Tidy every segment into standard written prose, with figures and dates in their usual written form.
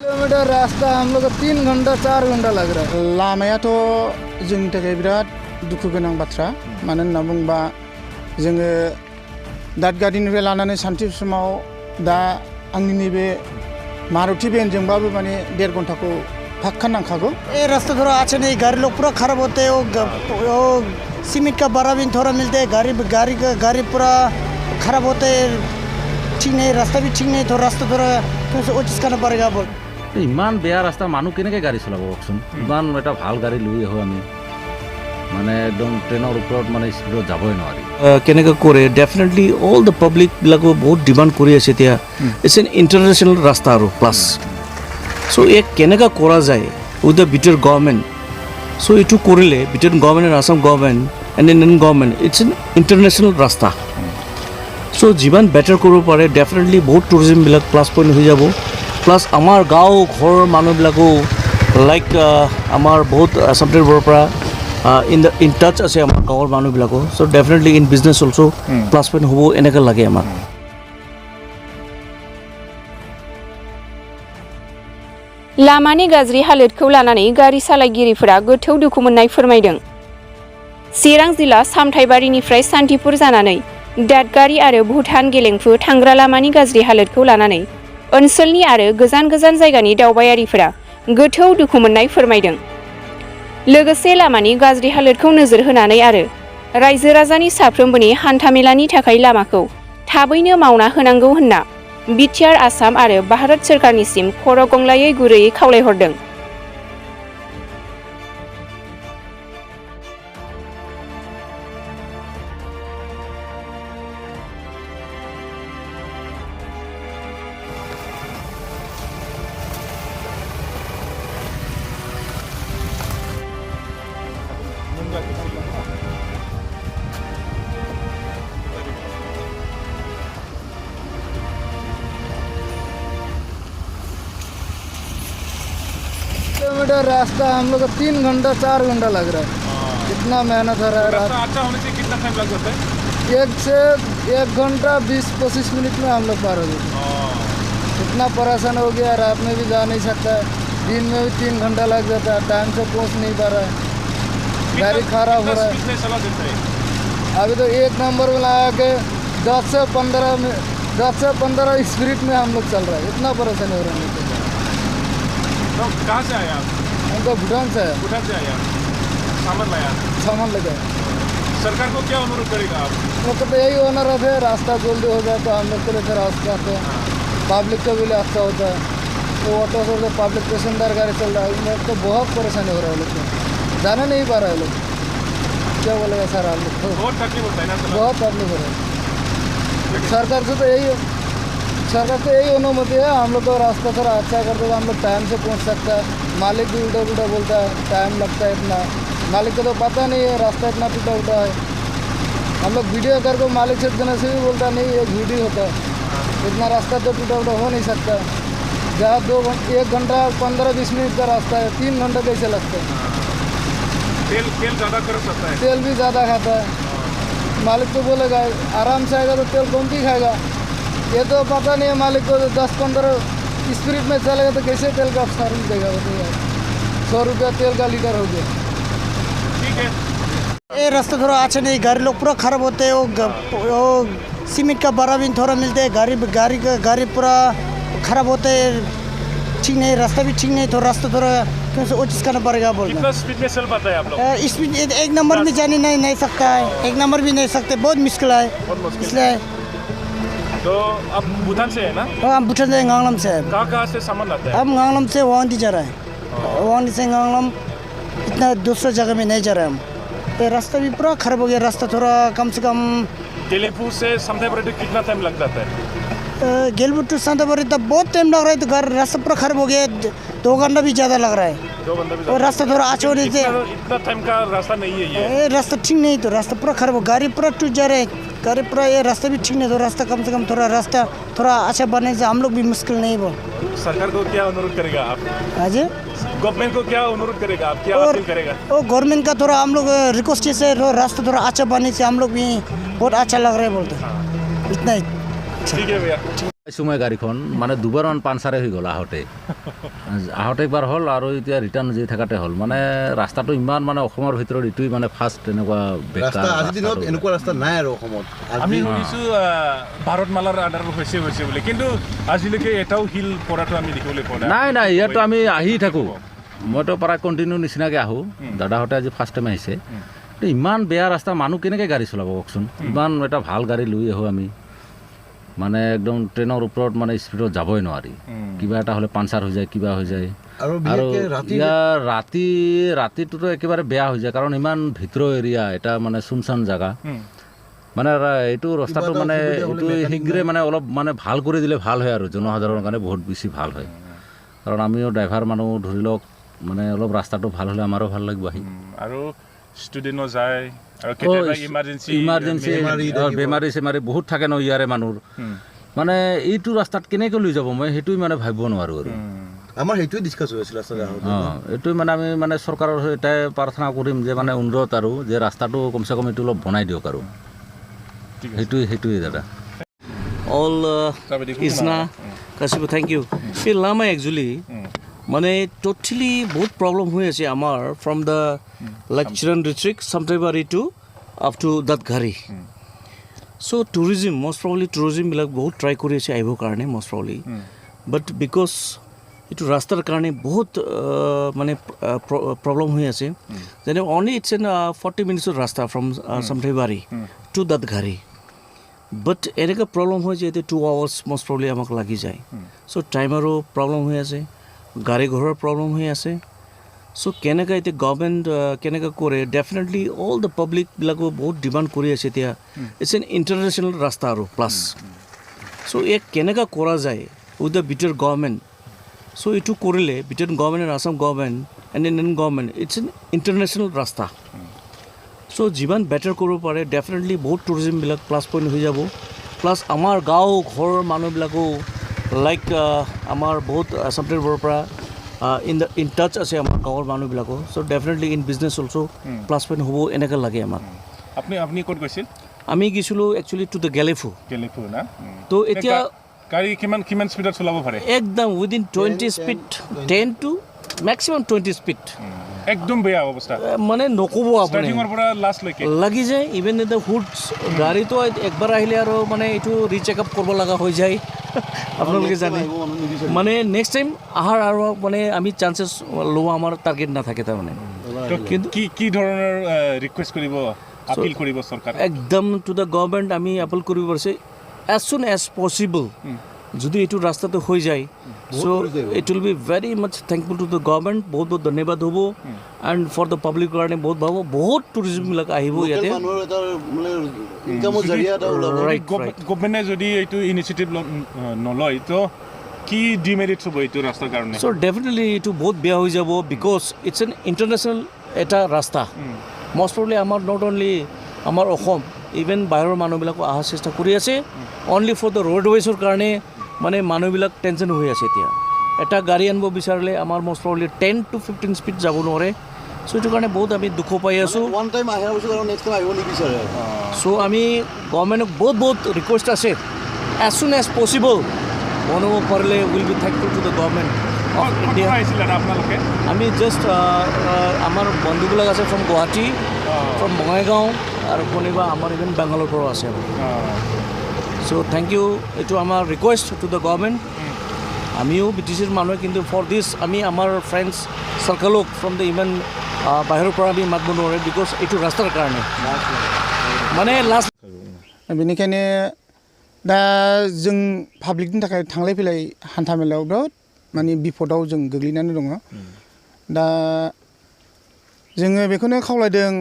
Kilometre रास्ता हम लोग को 3 घंटा 4 घंटा लग रहा है। लामायाथ' जोंनि थाखाय बिराद दुखु गोनां बाथ्रा मानो होनना बुङोबा जोङो दादगारिनिफ्राय लानानै सान्थिपुरसिमाव दा आंनि नैबे मारुति भेनजोंबाबो माने 1.5 घंटाखौ पक्का नांखागौ। ये रास्ता थोड़ा अच्छा नहीं, गाड़ी लोग पूरा खराब होते हैं। वो सीमेंट का बड़ा भी थोड़ा मिलते है, गाड़ी पूरा खराब होते है, ठीक नहीं, रास्ता भी ठीक नहीं, तो रास्ता थोड़ा वो चीज करना पड़ेगा बोल। ইমান বেয়া ৰাস্তা মানুহ কেনেকৈ গাড়ী চলাব কওকচোন। ইমান এটা ভাল গাড়ী লৈ আহোঁ আমি, মানে একদম ট্ৰেইনৰ ওপৰত মানে স্পীডত যাবই নোৱাৰি। কেনেকৈ কৰে ডেফিনেটলি অল দ্য পাব্লিকবিলাকো বহুত ডিমাণ্ড কৰি আছে এতিয়া। ইটছ এন ইণ্টাৰনেশ্যনেল ৰাস্তা আৰু প্লাছ চ' এই কেনেকৈ কৰা যায় with the better government. So' এইটো কৰিলে better government and Assam government and Indian government it's an international ৰাস্তা। চ' যিমান বেটাৰ কৰিব পাৰে ডেফিনেটলি বহুত টুৰিজিমবিলাক প্লাছ পইণ্ট হৈ যাব। প্লাছ আমাৰ গাঁও ঘৰৰ মানুহবিলাকো লাইক আমাৰ বহুত আসামটিৰ পৰা ইন টাচ আছে আমাৰ গাঁৱৰ মানুহবিলাকো। So' definitely in business also' plus point হ'ব এনেকৈ লাগে আমাক। लामानि गाज्रि हालोदखौ लानानै गारि सालायगिरिफोरा गोथौ दुखु मोननाय फोरमायदों। चिरां जिल्ला सामथाइबारिनिफ्राय सान्थिपुर जानानै दादगारि आरो भुटान गेलेंफु थांग्रा लामानि गाज्रि हालोदखौ लानानै ओनसोलनि आरो गोजान गोजान जायगानि दावबायारिफोरा गोथौ दुखु मोननाय फोरमायदों। लोगोसे लामानि गाज्रि हालोदखौ नोजोर होनानै आरो रायजो राजानि साफ्रोमबोनि हान्थामेलानि थाखाय लामाखौ थाबैनो मावना होनांगौ होनना बिटिआर आसाम आरो भारत सोरखारनिसिम खर' गंलायै गुरैयै खावलायहरदों। किलोमीटर रास्ता हम लोग को 3 घंटा 4 घंटा लग रहा है। इतना मेहनत हो रहा है। रास्ता अच्छा होने से कितना टाइम लग जाता है? 1 से 1 घंटा 20-25 मिनट में हम लोग पार हो गए। इतना परेशान हो गया, रात में भी जा नहीं सकता है, दिन में भी 3 घंटा लग जाता है, टाइम से पहुंच नहीं पा रहा है, गाड़ी खराब हो रहा है। अभी तो 1 नंबर में लगा के 10 से 15 स्पीड में हम लोग चल रहा है। इतना परेशान हो रहा है। तो कहाँ से आए आप? हम तो भूटान से है। भूटान से आए आप? सामान लाया? सामान लगा। सरकार को क्या अनुरोध करेगा आप? वो तो यही अनुरोध है, रास्ता जल्दी हो जाए तो हम लोग के लिए फिर रास्ता आते हैं, पब्लिक को भी अच्छा होता है। तो ऑटो से पब्लिक पैसेंजर गाड़ी चल रहा है, उनमें तो बहुत परेशानी हो रहा है। लोग जाने नहीं पा रहा है। लोग क्या बोलेगा सर, हम लोग तो बहुत तकलीफ होता है ना, बहुत तकलीफ हो रहा है। सरकार से तो यही अनुमति है, हम लोग को रास्ता थोड़ा अच्छा कर दो, हम लोग टाइम से पहुंच सकता है। मालिक भी उल्टा उल्टा बोलता है, टाइम लगता है इतना, मालिक को तो पता नहीं है रास्ता इतना टूटा उटा है। हम लोग वीडियो करके मालिक से देने से भी बोलता नहीं, एक वीडियो होता है, इतना रास्ता तो टूटा उटा हो नहीं सकता। जहाँ 1 घंटा 15-20 मिनट का रास्ता है, 3 घंटा कैसे लगता है? तेल ज़्यादा कर सकता है, तेल भी ज़्यादा खाता है। मालिक तो बोलेगा आराम से आएगा तो तेल कम ही खाएगा, ये तो पता नहीं है मालिक को। 10-15 स्पीड में चलेगा तो कैसे तेल का सर्विस देगा बताइए। 100 रुपया तेल का लीटर हो गया। ठीक है, ये रास्ता थोड़ा अच्छा नहीं, गाड़ी लोग पूरा खराब होते हैं। वो सीमेंट का बड़ा भी थोड़ा मिलते है, गाड़ी पूरा खराब होते है, ठीक नहीं, रास्ता भी ठीक नहीं, तो रास्ता थोड़ा वो चीज़ करना पड़ेगा बोल। कितना स्पीड में चल पाता है आप लोग? स्पीड 1 नंबर में जाने नहीं सकता है, 1 नंबर भी नहीं सकते, बहुत मुश्किल है। इसलिए तो आप भूटान से है ना? हाँ, हम भूटान से गांगलम से है। कहाँ से सामान लाते हैं? हम गांगलम से वांडी जा रहे हैं, वांडी से गांगलम, इतना दूसरा जगह में नहीं जा रहे हम। ये रास्ता भी पूरा खराब हो गया, रास्ता थोड़ा कम से कम गेलेंफू से सामथाइबारी कितना टाइम लग जाता है? गेलबुट टू सामथाइबारी तो बहुत टाइम लग रहा है, तो रास्ता पूरा खराब हो गया, 2 घंटा भी ज़्यादा लग रहा है। 2 घंटा भी? और रास्ता थोड़ा अच्छा होने से इतना टाइम का रास्ता नहीं है ये। रास्ता ठीक नहीं, तो रास्ता पूरा खराब हो, गाड़ी पूरा टूट जा रहा है, गाड़ी पूरा, ये रास्ता भी ठीक नहीं, तो रास्ता कम से कम थोड़ा रास्ता थोड़ा अच्छा बनने से हम लोग भी मुश्किल नहीं बोल। सरकार को क्या अनुरोध करेगा आप? हाँ जी, गवर्नमेंट को क्या अनुरोध करेगा आप, क्या अपील करेगा? वो गवर्नमेंट का थोड़ा हम लोग रिक्वेस्ट से रास्ता थोड़ा अच्छा बनने से हम लोग भी बहुत अच्छा लग रहा है बोलते, इतना ही। ठीक है भैया। সময় গাড়ীখন মানে দুবাৰমান পাঞ্চাৰে হৈ গ'ল আহোঁতে একবাৰ হ'ল আৰু এতিয়া ৰিটাৰ্ণ যি থাকাতে হ'ল মানে ৰাস্তাটো ইমান মানে অসমৰ ভিতৰত ইটোই মানে ফাৰ্ষ্ট এনেকুৱা আজিৰ দিনত এনেকুৱা ৰাস্তা নাই আৰু অসমত আমি শুনিছোঁ ভাৰতমালাৰ আধাৰত হৈছে বুলি কিন্তু আজিলৈকে এটাও শিল পৰাটো আমি দেখিবলৈ পোৱা নাই নাই ইয়াতো আমি আহি থাকোঁ মইতো প্ৰায় কণ্টিনিউ নিচিনাকৈ আহোঁ দাদাহঁতে আজি ফাৰ্ষ্ট টাইম আহিছে ইমান বেয়া ৰাস্তা মানুহ কেনেকৈ গাড়ী চলাব কওকচোন ইমান এটা ভাল গাড়ী লৈ আহোঁ আমি মানে একদম ট্ৰেইনৰ ওপৰত মানে স্পীডত যাবই নোৱাৰি কিবা এটা হ'লে পাঞ্চাৰ হৈ যায় কিবা হৈ যায় আৰু ইয়াৰ ৰাতিটোতো একেবাৰে বেয়া হৈ যায় কাৰণ ইমান ভিতৰৰ এৰিয়া এটা মানে চুনচান জেগা মানে এইটো ৰাস্তাটো মানে এইটো শীঘ্ৰে মানে অলপ মানে ভাল কৰি দিলে ভাল হয় আৰু জনসাধাৰণৰ কাৰণে বহুত বেছি ভাল হয় কাৰণ আমিও ড্ৰাইভাৰ মানুহ ধৰি লওক মানে অলপ ৰাস্তাটো ভাল হ'লে আমাৰো ভাল লাগিব আহি আৰু ষ্টুডেণ্টো যায় আৰু কেতিয়াবা ইমাৰ্জেঞ্চি বেমাৰী চেমাৰী বহুত থাকে ন ইয়াৰে মানুহৰ মানে এইটো ৰাস্তাত কেনেকৈ লৈ যাব মই সেইটোৱে মানে ভাবিব নোৱাৰোঁ আৰু আমাৰ সেইটোৱে ডিছকাছ হৈ আছিল এইটোৱে মানে আমি মানে চৰকাৰৰ সৈতে প্ৰাৰ্থনা কৰিম যে মানে অনুৰোধ আৰু যে ৰাস্তাটো কমচে কম এইটো অলপ বনাই দিয়ক আৰু সেইটোৱে দাদা অল ইজনা কাশিব থেংক ইউ এই লামা একচুৱেলি মানে টোটেলি বহুত প্ৰব্লেম হৈ আছে আমাৰ from the like Chirang district Samthaibari to up to Dantghari so' tourism most probably টুৰিজিমবিলাক বহুত ট্ৰাই কৰি আছে আহিবৰ কাৰণে মষ্ট প্ৰবলি বাট বিকজ এইটো ৰাস্তাৰ কাৰণে বহুত মানে প্ৰব্লেম হৈ আছে যেনে অনলি ইটছ এন 40 মিনিটছৰ ৰাস্তা ফ্ৰম সামথাইবাৰী টু দাঁতঘাৰী বাট এনেকুৱা প্ৰব্লেম হয় যে এতিয়া 2 আৱাৰ্ছ মষ্ট প্ৰবলি আমাক লাগি যায় চ' টাইমাৰো প্ৰব্লেম হৈ আছে গাড়ী ঘৰৰ প্ৰব্লেম হৈ আছে চ' কেনেকৈ এতিয়া গভৰ্ণমেণ্ট কেনেকৈ কৰে ডেফিনেটলি অল দ্য পাব্লিকবিলাকো বহুত ডিমাণ্ড কৰি আছে এতিয়া ইটছ এন ইণ্টাৰনেশ্যনেল ৰাস্তা আৰু প্লাছ চ' এক কেনেকৈ কৰা যায় with the better government so' এইটো কৰিলে better government and Assam government and Indian government it's an international ৰাস্তা চ' যিমান বেটাৰ কৰিব পাৰে ডেফিনেটলি বহুত টুৰিজিমবিলাক প্লাছ পইণ্ট হৈ যাব প্লাছ আমাৰ গাঁও ঘৰৰ মানুহবিলাকো লাইক আমাৰ বহুত আসামটিৰ পৰা ইন টাচ আছে আমাৰ গাঁৱৰ মানুহবিলাকো so' definitely in business also' plus point হ'ব এনেকৈ লাগে আমাক আপুনি ক'ত গৈছিল আমি গৈছিলোঁ একচুৱেলি টু দ্য গেলেফু না তো এতিয়া গাড়ী কিমান স্পীডত চলাব পাৰে একদম within 20 speed 10 to maximum 20 speed একদম বেয়া অৱস্থা মানে নক'ব আপুনি লাগি যায় ইভেন দ্য হুডছ গাড়ীটো একবাৰ আহিলে আৰু মানে এইটো ৰিচেক আপ কৰিব লগা হৈ যায় আপোনালোকে জানে মানে নেক্সট টাইম অহাৰ আৰু মানে আমি চান্সেছ লোৱা আমাৰ টাৰ্গেট নাথাকে তাৰমানে কিন্তু কি ধৰণৰ ৰিকুৱেষ্ট কৰিব আপিল কৰিব চৰকাৰ একদম টু দ্য গভৰ্ণমেণ্ট আমি আপিল কৰিব পাৰিছে এজ চুন এজ পচিবল যদি এইটো ৰাস্তাটো হৈ যায় so' it will be very much thankful to the government বহুত বহুত ধন্যবাদ হ'ব এণ্ড ফৰ দ্য পাব্লিক কাৰণে বহুত ভাল হ'ব বহুত টুৰিজিমবিলাক আহিব ইয়াতে গভৰ্ণমেণ্টে যদি এইটো ইনিচিয়েটিভ নলয় তো কি ডিমেৰিটছ হ'ব এইটো ৰাস্তাৰ কাৰণে চ' ডেফিনেটলি এইটো বহুত বেয়া হৈ যাব বিকজ ইটছ এন ইণ্টাৰনেশ্যনেল এটা ৰাস্তা মষ্ট প্ৰবলি আমাৰ নট অনলি আমাৰ অসম ইভেন বাহিৰৰ মানুহবিলাকো অহাৰ চেষ্টা কৰি আছে অনলি ফৰ দ্য ৰোডৱেজৰ কাৰণে মানে মানুহবিলাক টেনশ্যন হৈ আছে এতিয়া এটা গাড়ী আনিব বিচাৰিলে আমাৰ মষ্ট প্ৰবলি 10 to 15 স্পীড যাব নোৱাৰে চ' এইটো কাৰণে বহুত আমি দুখ পাই আছোঁ চ' আমি গভৰ্ণমেণ্টক বহুত ৰিকুৱেষ্ট আছে এজ চুন এজ পচিবল বনাব পাৰিলে will be thankful to the government of India আমি জাষ্ট আমাৰ বন্ধুবিলাক আছে ফ্ৰম গুৱাহাটী ফ্ৰম বঙাইগাঁও আৰু কোনোবা আমাৰ ইভেন বেংগলৰ পৰাও আছে চ' থেংক ইউ এইটো আমাৰ ৰিকুৱেষ্ট টু দ্য গভৰ্ণমেণ্ট আমিও বি টি চিৰ মানুহে কিন্তু ফৰ দিছ আমি আমাৰ ফ্ৰেণ্ডছ চাৰ্কলক ফ্ৰম দ্য ইভেন বাহিৰৰ পৰা আমি মাতিব নোৱাৰে বিকজ এইটো ৰাস্তাৰ কাৰণে মানে লাষ্ট बेनिखायनो दा जों पाब्लिकनि थाखाय थांलाय फैलाय हान्था मेलायाव बिराद माने बिपदाव जों गोग्लैनानै दङ दा जोङो बेखौनो खावलायदों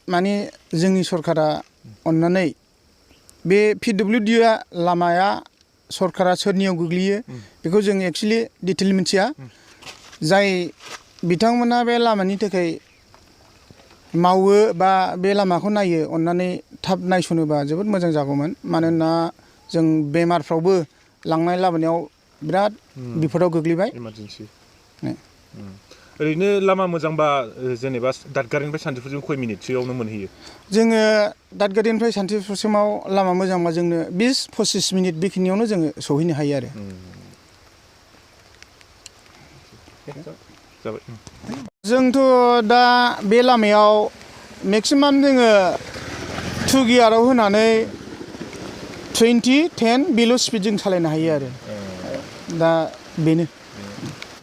माने जोंनि सरकारा अननानै बे PWDआ लामाया सरकारा सोरनियाव गोग्लैयो बेखौ जों एक्चुअली डिटेल मिथिया जाय बिथांमोना बे लामानि थाखाय मावो बा बे लामाखौ नायो अननानै थाब नायसनोबा जोबोद मोजां जागौमोन मानोना जों बेमारफ्रावबो लांनाय लाबोनायाव बिराद बिपदाव गोग्लैबाय ओरैनो लामा मोजांबा जेनेबा दादगारिनिफ्राय सान्थिफुरसिम खय मिनिटसोआवनो मोनहैयो जोङो दादगारिनिफ्राय सान्थिफुरसिमाव लामा मोजांबा जोंनो 20-25 मिनिट बेखिनियावनो जोङो सहैनो हायो आरो जाबाय जोंथ' दा बे लामायाव मेक्सिमाम जोङो 2 गियाराव होनानै 20-10 बेल' स्पिड जों सालायनो हायो आरो दा बेनो